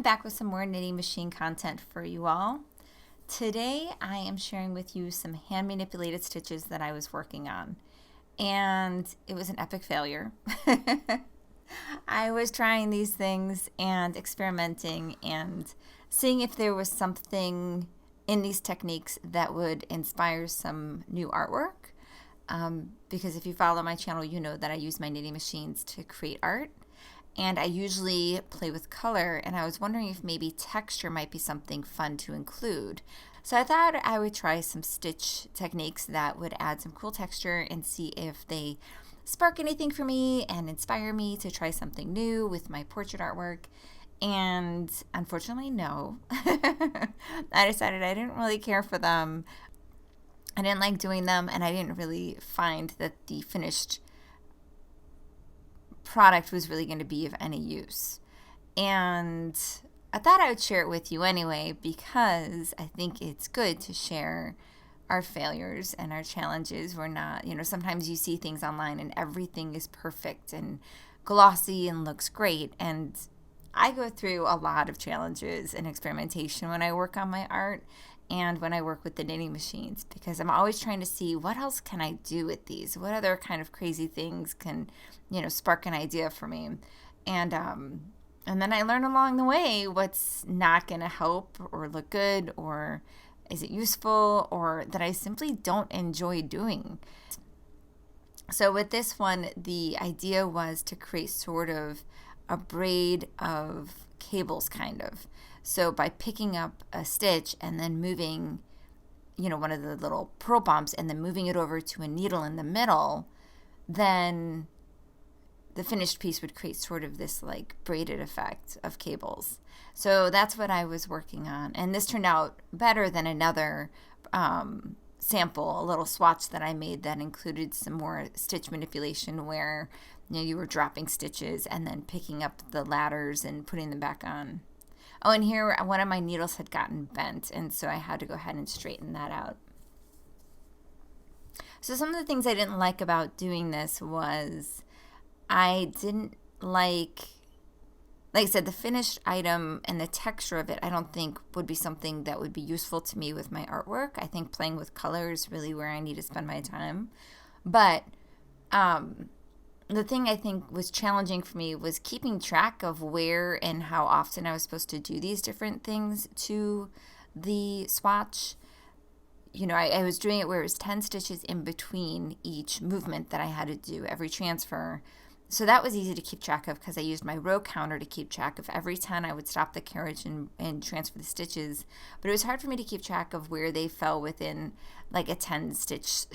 I'm back with some more knitting machine content for you all. Today I am sharing with you some hand manipulated stitches that I was working on, and it was an epic failure. I was trying these things and experimenting and seeing if there was something in these techniques that would inspire some new artwork. Because if you follow my channel, you know that I use my knitting machines to create art. And I usually play with color, and I was wondering if maybe texture might be something fun to include. So I thought I would try some stitch techniques that would add some cool texture and see if they spark anything for me and inspire me to try something new with my portrait artwork. And unfortunately, no. I decided I didn't really care for them. I didn't like doing them, and I didn't really find that the finished product was really going to be of any use. And I thought I would share it with you anyway, because I think it's good to share our failures and our challenges. We're not, sometimes you see things online and everything is perfect and glossy and looks great. And I go through a lot of challenges and experimentation when I work on my art and when I work with the knitting machines, because I'm always trying to see what else can I do with these? What other kind of crazy things can, spark an idea for me? And then I learn along the way what's not going to help or look good, or is it useful, or that I simply don't enjoy doing. So with this one, the idea was to create sort of a braid of cables, kind of. So by picking up a stitch and then moving, one of the little purl bumps and then moving it over to a needle in the middle, then the finished piece would create sort of this like braided effect of cables. So that's what I was working on. And this turned out better than another sample, a little swatch that I made that included some more stitch manipulation where you were dropping stitches and then picking up the ladders and putting them back on. Oh, and here one of my needles had gotten bent, and so I had to go ahead and straighten that out. So some of the things I didn't like about doing this was I didn't like I said, the finished item and the texture of it I don't think would be something that would be useful to me with my artwork. I think playing with color is really where I need to spend my time. But the thing I think was challenging for me was keeping track of where and how often I was supposed to do these different things to the swatch. I was doing it where it was 10 stitches in between each movement that I had to do, every transfer. So that was easy to keep track of because I used my row counter to keep track of every 10 I would stop the carriage and transfer the stitches. But it was hard for me to keep track of where they fell within like a 10 stitch,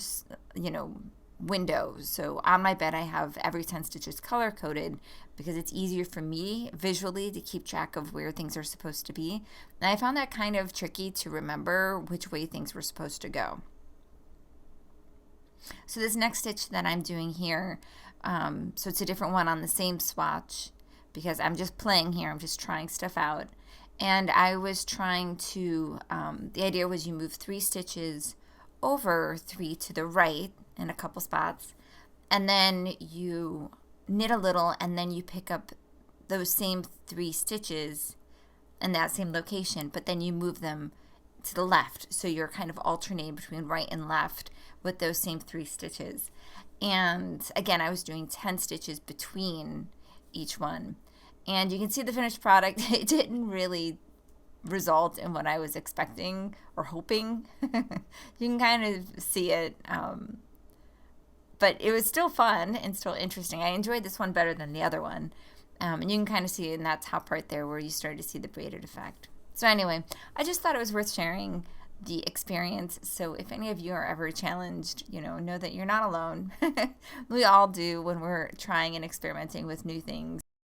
window. So on my bed I have every 10 stitches color coded because it's easier for me visually to keep track of where things are supposed to be. And I found that kind of tricky to remember which way things were supposed to go. So this next stitch that I'm doing here, so it's a different one on the same swatch because I'm just playing here. I'm just trying stuff out. And I was trying to, the idea was you move 3 stitches over 3 to the right in a couple spots, and then you knit a little, and then you pick up those same 3 stitches in that same location, but then you move them to the left, so you're kind of alternating between right and left with those same 3 stitches. And again, I was doing 10 stitches between each one, and you can see the finished product. It didn't really result in what I was expecting or hoping. You can kind of see it, but it was still fun and still interesting. I enjoyed this one better than the other one, and you can kind of see it in that top part there where you started to see the braided effect. So anyway, I just thought it was worth sharing the experience. So if any of you are ever challenged, know that you're not alone. We all do when we're trying and experimenting with new things.